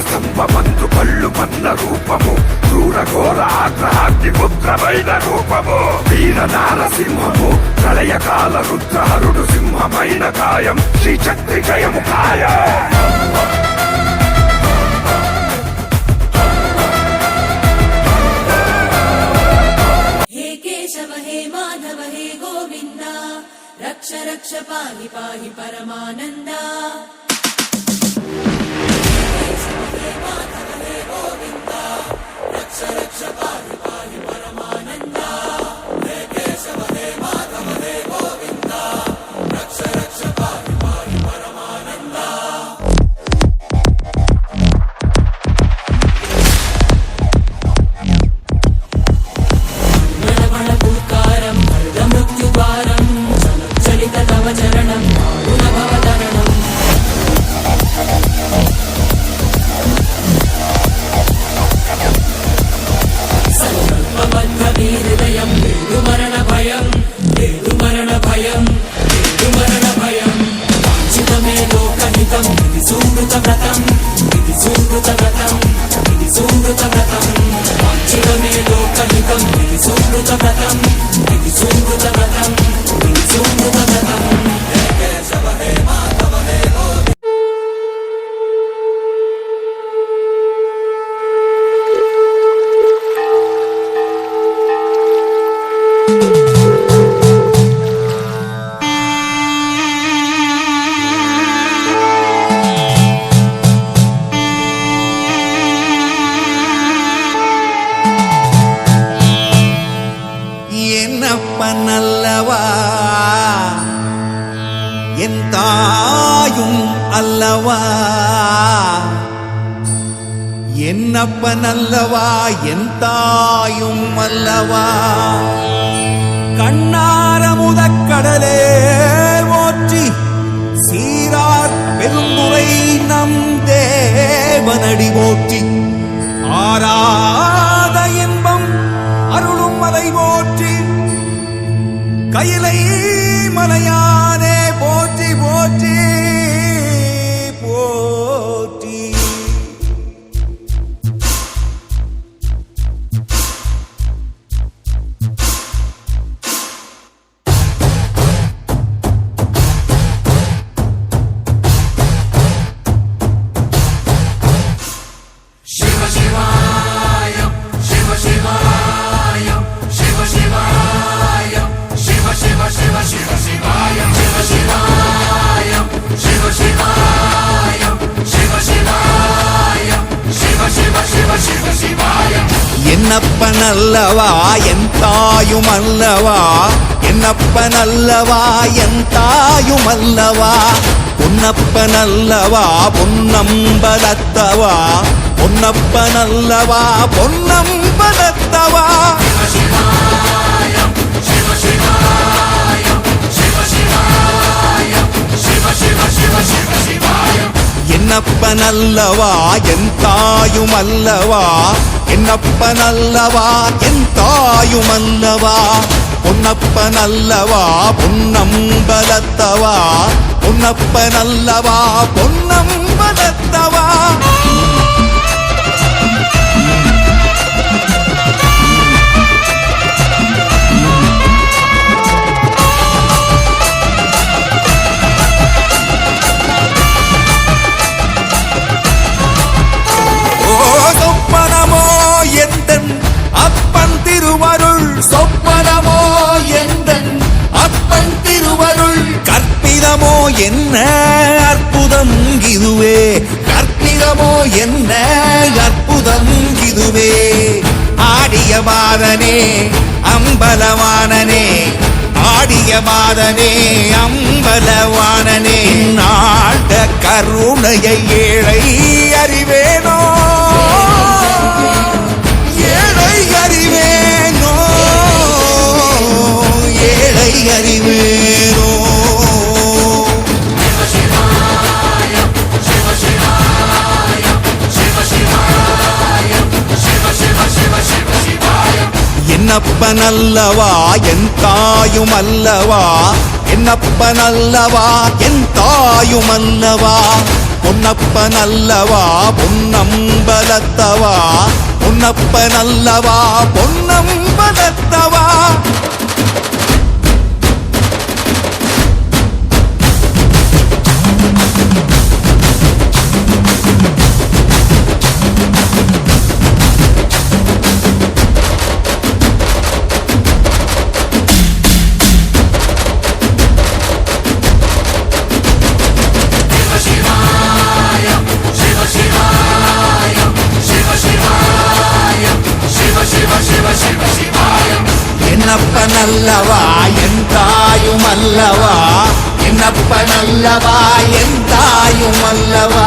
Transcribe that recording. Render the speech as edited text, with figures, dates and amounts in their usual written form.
సింహమందు కళ్ళు మన్న రూపము క్రూర ఘోర ఆగ్రహాగ్ని పుత్రమైన రూపము వీర నారసింహము ప్రళయకాల రుద్రహరుడు సింహమైన కాయం శ్రీచక్రి జయము కాయం रक्ष रक्ष पाहि पाहि परमानन्दा हे माधव हे गोविन्दा रक्ष रक्ष पाहि पाहि परमानन्दा हे केशव हे माधव हे गोविन्दा रक्ष रक्ष पाहि पाहि परमानन्दा मणमणभूकारं मृत्युद्वारं तव चरणं गुणभवतरणं संकल्पबद्धवीहृदयं मृदुमरणभयं मृदुमरणभयं मृदुमरणभयं वाञ्छितमे लोकहितं इति सुहृतव्रतं इति सुहृतव्रतं इति सुहृतव्रतं वाञ्छितमे लोकहितं इति सुहृतव्रतं इति सुहृतव्रतं इति सुहृतव्रतं हे केशव हे माधव हे गोविन्द என்னப்பனல்லவா என் தாயும் அல்லவா என்னப்பனல்லவா என் தாயும் அல்லவா கண்ணாரமுதக்கடலே போற்றி சீரார் பெருந்துரை நம் தேவனடி போற்றி ஆராத இன்பம் அருளும் மலை போற்றி கையிலை மலையானே போற்றி போற்றி போற்றி शिव शिवाय शिव शिवाय शिव शिवाय शिव शिव शिव शिव शिवाय शिव शिवाय शिव शिवाय शिव शिवाय शिव शिव शिव शिव शिवाय என்னப்பனல்லவா என் தாயும் அல்லவா என்னப்பனல்லவா என் தாயும் அல்லவா பொன்னப்பனல்லவா பொன்னம்பலத்தவா பொன்னப்பனல்லவா பொன்னம்பலத்தவா शिव शिवाय शिव शिवाय शिव शिव शिव शिव शिवाय என்னப்பனல்லவா என் தாயும் அல்லவா என்னப்பனல்லவா என் தாயும் அல்லவா பொன்னப்பனல்லவா பொன்னம்பலத்தவா பொன்னப்பனல்லவா பொன்னம்பலத்தவா சொப்பனமோ எந்தன் அப்பன் திருவருள் சொப்பனமோ எந்தன் அப்பன் திருவருள் கற்பிதமோ என்ன அற்புதம் இதுவே கற்பிதமோ என்ன அற்புதம் இதுவே ஆடிய மாதனே அம்பலவானனே ஆடிய மாதனே அம்பலவானனே நாட கருணையை ஏழை அறிவேனோ ஏழை அறிவேனோ ஏழை அறிவேனோ என்னப்பனல்லவா என் தாயும் அல்லவா என்னப்பனல்லவா என் தாயும் அல்லவா பொன்ன பொன்னப்பனல்லவா பொன்னம்பலத்தவா பொன்னப்பனல்லவா பொன்னம்பலத்தவா என்னப்பனல்லவா என் தாயும் அல்லவா என்னப்பனல்லவா என் தாயும் அல்லவா